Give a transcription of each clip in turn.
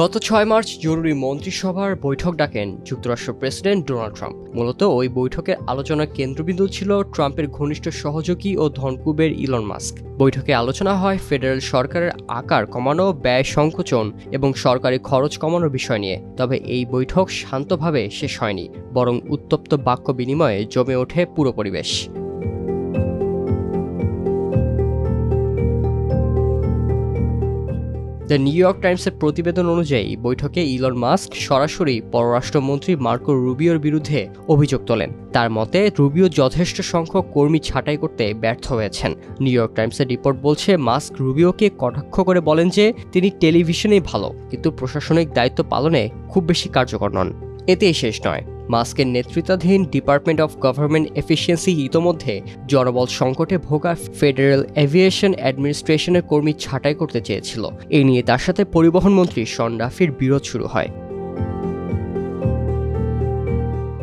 গত ৬ মার্চ জরুরি মন্ত্রিসভার বৈঠক ডাকেন যুক্তরাষ্ট্র প্রেসিডেন্ট ডোনাল্ড ট্রাম্প। মূলত ওই বৈঠকের আলোচনার কেন্দ্রবিন্দু ছিল ট্রাম্পের ঘনিষ্ঠ সহযোগী ও ধনকুবের ইলন মাস্ক। বৈঠকে আলোচনা হয় ফেডারেল সরকারের আকার কমানো, ব্যয় সংকোচন এবং সরকারি খরচ কমানোর বিষয় নিয়ে। তবে এই বৈঠক শান্তভাবে শেষ হয়নি, বরং উত্তপ্ত বাক্য বিনিময়ে জমে ওঠে পুরো পরিবেশ। দ্য নিউ ইয়র্ক টাইমসের প্রতিবেদন অনুযায়ী বৈঠকে ইলন মাস্ক সরাসরি পররাষ্ট্রমন্ত্রী মার্কো রুবিওর বিরুদ্ধে অভিযোগ তোলেন। তার মতে রুবিও যথেষ্ট সংখ্যক কর্মী ছাঁটাই করতে ব্যর্থ হয়েছেন। নিউ ইয়র্ক টাইমসের রিপোর্ট বলছে, মাস্ক রুবিওকে কটাক্ষ করে বলেন যে তিনি টেলিভিশনেই ভালো, কিন্তু প্রশাসনিক দায়িত্ব পালনে খুব বেশি কার্যকর নন। এতেই শেষ নয়, মাস্কের নেতৃত্বাধীন ডিপার্টমেন্ট অফ গভর্নমেন্ট এফিসিয়েন্সি ইতোমধ্যে জনবল সংকটে ভোগা ফেডারেল এভিয়েশন অ্যাডমিনিস্ট্রেশনের কর্মী ছাঁটাই করতে চেয়েছিল। এই নিয়ে তার সাথে পরিবহন মন্ত্রী শন ডাফির বিরোধ শুরু হয়।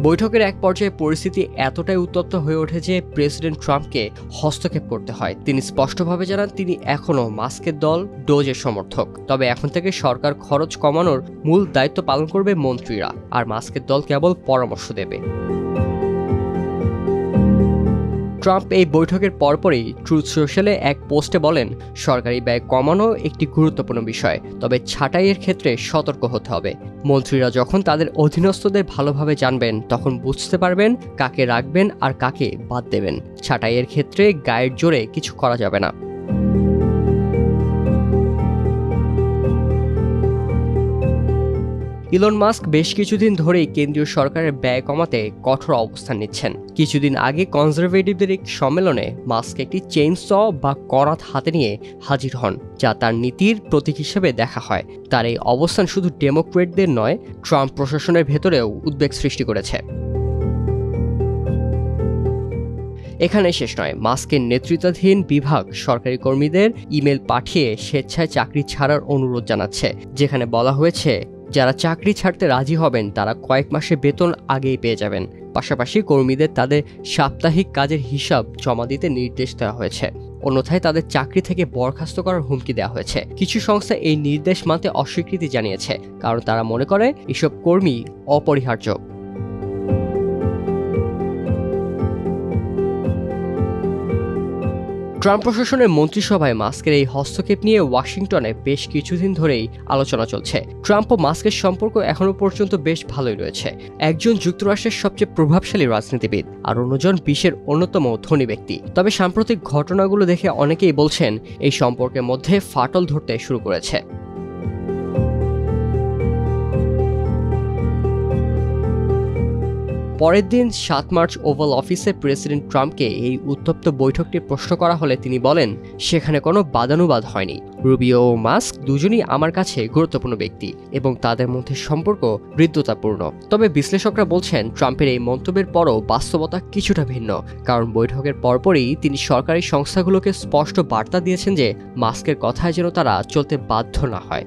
বৈঠকের এক পর্যায়ে পরিস্থিতি এতটাই উত্তপ্ত হয়ে ওঠে যে প্রেসিডেন্ট ট্রাম্পকে হস্তক্ষেপ করতে হয়। তিনি স্পষ্টভাবে জানান তিনি এখনও মাস্কের দল ডোজের সমর্থক, তবে এখন থেকে সরকার খরচ কমানোর মূল দায়িত্ব পালন করবে মন্ত্রীরা, আর মাস্কের দল কেবল পরামর্শ দেবে। ট্রাম্প এই বৈঠকের পরপরই ট্রুথ সোশ্যালে এক পোস্টে বলেন, সরকারি ব্যয় কমানো একটি গুরুত্বপূর্ণ বিষয়, তবে ছাঁটাইয়ের ক্ষেত্রে সতর্ক হতে হবে। মন্ত্রীরা যখন তাদের অধীনস্থদের ভালোভাবে জানবেন, তখন বুঝতে পারবেন কাকে রাখবেন আর কাকে বাদ দেবেন। ছাঁটাইয়ের ক্ষেত্রে গায়ের জোরে কিছু করা যাবে না। ইলন মাস্ক বেশ কিছুদিন ধরেই কেন্দ্রীয় সরকারের ব্যয় কমাতে কঠোর অবস্থান নিচ্ছেন। কিছুদিন আগে কনজারভেটিভদের এক সম্মেলনে মাস্ক একটি চেইনস বা করাত হাতে নিয়ে হাজির হন, যা তার নীতির প্রতীক হিসেবে দেখা হয়। তার এই অবস্থান শুধু ডেমোক্রেটদের নয়, ট্রাম্প প্রশাসনের ভেতরেও উদ্বেগ সৃষ্টি করেছে। এখানে শেষ নয়, মাস্কের নেতৃত্বাধীন বিভাগ সরকারি কর্মীদের ইমেল পাঠিয়ে স্বেচ্ছায় চাকরি ছাড়ার অনুরোধ জানাচ্ছে, যেখানে বলা হয়েছে যারা চাকরি ছাড়তে রাজি হবেন তারা কয়েক মাসে বেতন আগেই পেয়ে যাবেন। পাশাপাশি কর্মীদের তাদের সাপ্তাহিক কাজের হিসাব জমা দিতে নির্দেশ দেওয়া হয়েছে, অন্যথায় তাদের চাকরি থেকে বরখাস্ত করার হুমকি দেওয়া হয়েছে। কিছু সংস্থা এই নির্দেশ মানতে অস্বীকৃতি জানিয়েছে, কারণ তারা মনে করে এসব কর্মী অপরিহার্য। ট্রাম্প প্রশাসনের মন্ত্রিসভায় মাস্কের এই হস্তক্ষেপ নিয়ে ওয়াশিংটনে বেশ কিছুদিন ধরেই আলোচনা চলছে। ট্রাম্প ও মাস্কের সম্পর্ক এখনো পর্যন্ত বেশ ভালোই রয়েছে। একজন যুক্তরাষ্ট্রের সবচেয়ে প্রভাবশালী রাজনীতিবিদ, আর অন্যজন বিশ্বের অন্যতম ধনী ব্যক্তি। তবে সাম্প্রতিক ঘটনাগুলো দেখে অনেকেই বলছেন এই সম্পর্কের মধ্যে ফাটল ধরতে শুরু করেছে। পরের দিন ৭ মার্চ ওভাল অফিসে প্রেসিডেন্ট ট্রাম্পকে এই উত্তপ্ত বৈঠকটি প্রশ্ন করা হলে তিনি বলেন, সেখানে কোনো বাদানুবাদ হয়নি। রুবিও ও মাস্ক দুজনই আমার কাছে গুরুত্বপূর্ণ ব্যক্তি এবং তাদের মধ্যে সম্পর্ক হৃদ্যতাপূর্ণ। তবে বিশ্লেষকরা বলছেন ট্রাম্পের এই মন্তব্যের পরও বাস্তবতা কিছুটা ভিন্ন, কারণ বৈঠকের পরপরই তিনি সরকারি সংস্থাগুলোকে স্পষ্ট বার্তা দিয়েছেন যে মাস্কের কথায় যেন তারা চলতে বাধ্য না হয়।